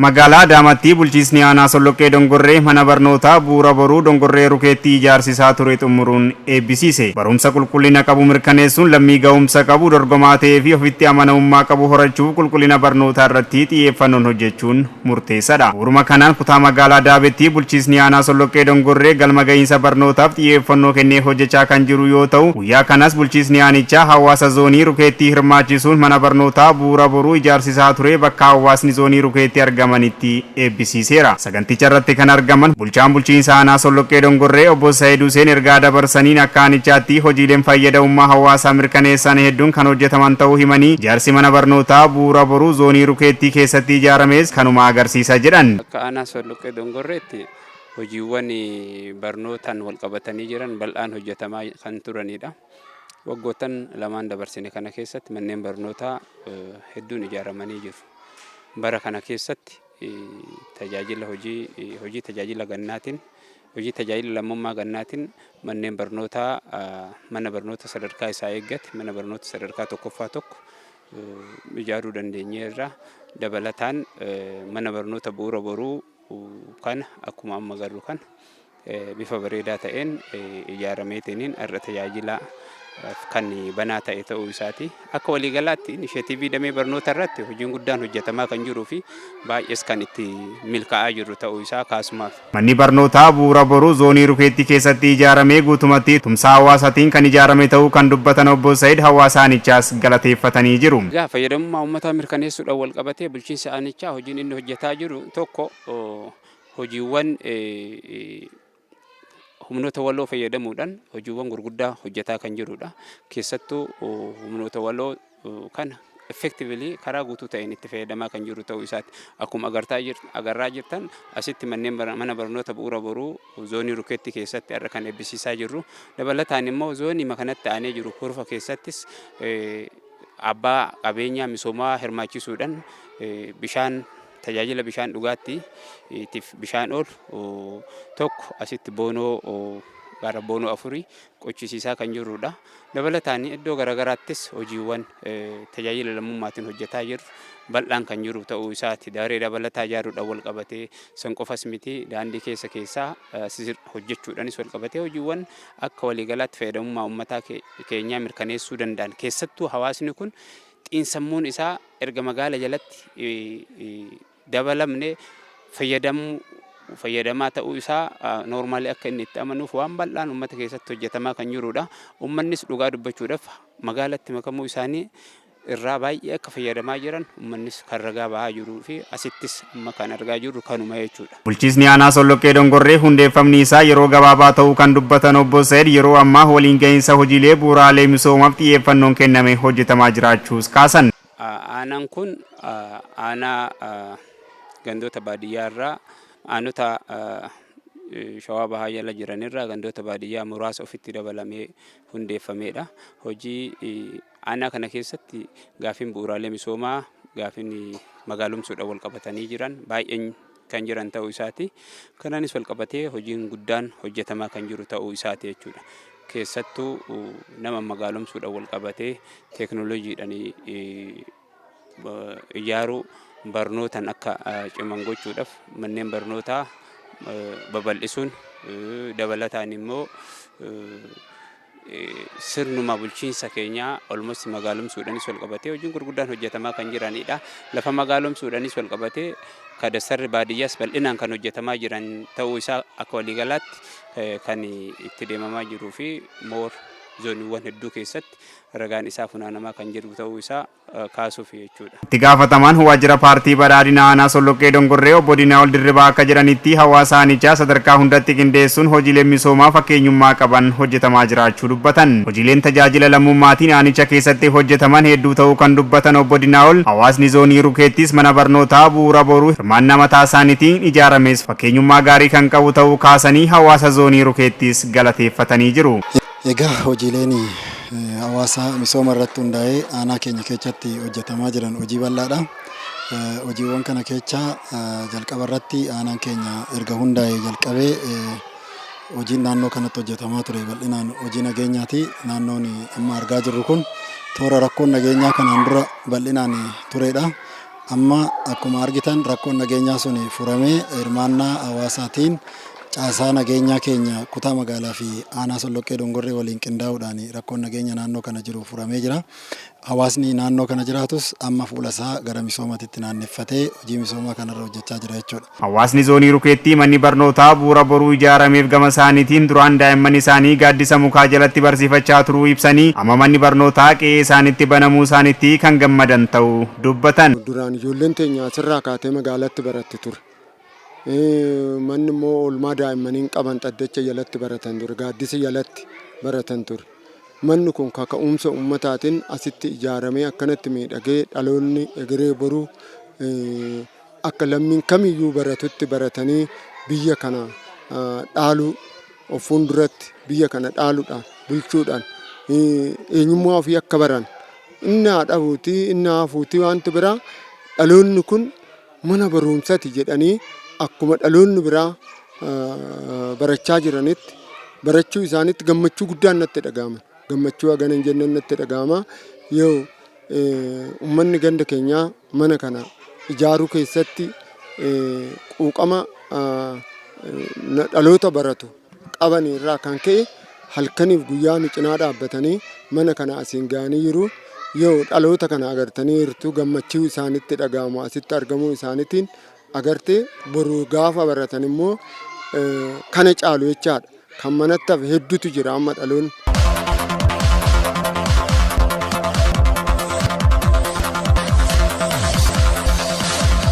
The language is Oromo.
Magaalaa Daamatti bulchiisni aanaa Solloqqee Dongorree mana barnootaa bu'uura boruu Dongorree Rukeettii ijaarsisaa ture xumuruun eebbisiise. Barumsa qulqullina qabu mirkaneessuun lammii ga'umsa qabu dorgomaa ta'ee fi ofitti amanamummaa qabu horachuuf qulqullina barnootaa irratti xiyyeeffannoon hojjechuun murteessaadha. Bu'uuruma kanaan kutaa magaalaa Daabetti bulchiisni aanaa Solloqqee Dongorree galma ga'iinsa barnootaaf xiyyeeffannoo kennee hojjechaa kan jiru yoo ta'u, guyyaa kanas bulchiisni aanichaa hawaasa zoonii Rukeettii hirmaachisuun mana barnootaa bu'uura boruu ijaarsisaa ture bakka hawaasni zoonii Rukeettii argamanitti eebbisiiseera. Saganticha irratti kan argaman bulchaan bulchiinsa aanaa Solloqqee Dongorree obbo Saayid Huseen ergaa dabarsaniin akka aanichaatti hojiileen fayyadamummaa hawaasaa mirkaneessan hedduun kan hojjetaman ta'uu himanii ijaarsi mana barnootaa bu'uura boruu zoonii Rukeettii keessatti ijaarames kanuma agarsiisa jedhan. Akka aanaa Solloqqee Dongorreetti hojiiwwan barnootaan wal qabatanii jiran bal'aan hojjetamaa kan turanidha. Waggoottan lamaan dabarsine kana keessatti manneen barnootaa hedduun ijaaramanii jiru. Bara kana keessatti tajaajila hojii tajaajila gannaatiin hojii tajaajila lammummaa gannaatiin manneen barnootaa mana barnoota sadarkaa isaa eeggate mana barnoota sadarkaa tokkoffaa tokko ijaaruu dandeenyeerra. Dabalataan mana barnoota bu'uura boruu kana akkuma amma agarru kan bifa bareedaa ta'een ijaarameetiin irra tajaajila kan banaa ta'e ta'uu isaati. Akka waliigalaatti inishiyatiivii damee barnoota irratti hojiin guddaan hojjetamaa kan jiruu fi baay'ees kan itti milkaa'aa jiru ta'uu isaa kaasumaaf. Manni barnootaa bu'uura boruu zoonii Rukeettii keessatti ijaaramee guutumatti tumsaa hawaasaatiin kan ijaarame ta'uu kan dubbatan obbo Saayid hawaasa aanichaas galateeffatanii jiru. Fayyadamummaa uummataa mirkaneessuudhaan wal qabatee bulchiinsa aanichaa hojiin inni hojjetaa jiru tokko hojiiwwan humnoota waloo fayyadamuudhaan hojiiwwan gurguddaa hojjetaa kan jirudha. Keessattuu humnoota waloo kana effectively karaa guutuu ta'een itti fayyadamaa kan jiru ta'uu isaati. Akkuma agarraa jirtan asitti mana barnoota bu'uura boruu zoonii Rukeettii keessatti irra kan eebbisiisaa jirru. Dabalataan immoo zoonii kanatti aanee jiru Hurfa keessattis abbaa qabeenyaa misoomaa hirmaachisuudhaan tajaajila bishaan dhugaatiif bishaan oolu tokko asitti gara boonoo 4 qochisiisaa kan jirudha. Dabalataan iddoo garagaraattis hojiiwwan tajaajila lammummaatiin hojjetaa jiru bal'aan kan jiru ta'uu isaati. Daaree dabalataa ijaaruudhaan wal qabatee san qofas miti daandii keessaa hojjechuudhaanis wal qabatee hojiiwwan akka waliigalaatti fayyadamummaa uummataa keenyaa mirkaneessuu danda'an. Keessattuu hawaasni kun xiinsammuun isaa erga magaala jalatti dabalamne fayyadamaa ta'uu isaa noormaali akka inni itti amanuuf waan bal'aan uummata keessatti hojjetamaa kan jirudha. Uummannis dhugaa dubbachuudhaaf magaalatti makamuu isaanii irraa baay'ee akka fayyadamaa jiran uummannis kan ragaa bahaa jiruu fi asittis amma kan argaa jirru kanuma jechuudha. Bulchiisni aanaa Solloqqee Dongorree hundeeffamni isaa yeroo gabaabaa ta'uu kan dubbatan obbo Saayid yeroo ammaa waliin ga'iinsa hojiilee bu'uuraalee misoomaaf xiyyeeffannoon kenname hojjetamaa jiraachuus kaasan. Aanaan kun aanaa gandoota baadiyyaa irraa aanota shawaa bahaa jala jiranirraa gandoota baadiyyaa muraasa ofitti dabalamee hundeeffamedha. Hojii aanaa kana keessatti gaafiin bu'uuraalee misoomaa gaafiin magaalumsuudhaan wal qabatanii jiran baay'een kan jiran ta'uu isaati. Kanaanis wal qabatee hojiin guddaan hojjetamaa kan jiru ta'uu isaati jechuudha. Keessattuu nama magaalumsuudhaan wal qabatee teekinooloojiidhaan ijaaruu barnootaan akka ciman gochuudhaaf manneen barnootaa babal'isuun dabalataan immoo sirnuma bulchiinsa keenyaa olmost magaalumsuudhaanis wal qabatee hojiin gurguddaan hojjetamaa kan jiranidha. Lafa magaalumsuudhaanis wal qabatee kadastarri baadiyyaas bal'inaan kan hojjetamaa jiran ta'uu isaa akka waliigalaatti kan itti deemamaa jiruu fi zooniiwwan hedduu keessatti ragaan isaa funaanamaa kan jiru ta'uu isaa kaasuuf jechuudha. Itti gaafatamaan waajjira paartii badhaadhina aanaa Solloqqee Dongorree obbo Dinaa'ol Dirribaa akka jedhanitti hawaasa aanichaa sadarkaa hundatti qindeessuun hojiileen misoomaa fakkeenyummaa qaban hojjetamaa jiraachuu dubbatan. Hojiileen tajaajila lammummaatiin aanicha keessatti hojjetaman hedduu ta'uu kan dubbatan obbo Dinaa'ol hawaasni zoonii Rukeettis mana barnootaa bu'uura boruu hirmaannaa mataa isaaniitiin ijaarames fakkeenyummaa gaarii kan qabu ta'uu kaasanii hawaasa zoonii Rukeettis galateeffatanii jiru. Egaa hojiileen hawaasa misooma irratti hundaa'ee aanaa keenya keessatti hojjetamaa jiran hojii bal'aadha. Hojiiwwan kana keessaa jalqaba irratti aanaan keenya erga hundaa'ee jalqabee hojiin naannoo kanatti hojjetamaa ture bal'inaan hojii nageenyaati. Naannoon amma argaa jirru kun toora rakkoon nageenyaa kanaan dura bal'inaan turedha. amma akkuma argitan rakkoon nageenyaa sun furamee hirmaannaa hawaasaatiin caasaa nageenyaa keenya kutaa magaalaa fi aanaa Solloqqee Dongorree waliin qindaa'uudhaan rakkoon nageenya naannoo kana jiru furamee jira. Hawaasni naannoo kana jiraatus amma fuula isaa gara misoomaatti naanneffatee hojii misoomaa kanarra hojjechaa jira jechuudha. Hawaasni zoonii Rukeettii manni barnootaa bu'uura boruu ijaarameef gama isaaniitiin duraan daa'imman isaanii gaaddisa mukaa jalatti barsiifachaa turuu ibsanii amma manni barnootaa qe'ee isaanitti banamuu isaaniitti kan gammadan ta'uu dubbatan. Duraan ijoolleen teenya asirraa kaatee magaalatti baratti ture. Manni immoo oolmaa daa'immaniin qaban xaddacha jalatti baratan ture, gaaddisa jalatti baratan ture. Manni kun kaka'umsa ummataatiin asitti ijaaramee akkanatti miidhagee dhaloonni egeree boruu akka lammiin kamiyyuu baratutti baratanii biyya kana dhaaluu of fuulduratti biyya kana dhaaluudhaan bulchuudhaan eenyummaa ofii akka baran inni haadhafuutii inni hafuutii wanti biraa dhaloonni kun mana barumsaati jedhanii akkuma dhaloonni biraa barachaa jiranitti barachuu isaanitti gammachuu guddaan natti dhaga'ama. Gammachuu hagana hin jenne natti dhaga'ama. Yoo uummanni ganda keenyaa mana kana ijaaruu keessatti quuqama dhaloota baratu qaban irraa kan ka'e halkaniif guyyaa nu cinaa dhaabbatanii mana kana asiin ga'anii jiru. Yoo dhaloota kana agartanii jirtu gammachuu isaanitti dhaga'amu asitti argamuu isaaniitiin agartee boruu gaafa baratan immoo kana caalu jechaadha. Kan manatti hafe hedduutu jira amma dhaloonni.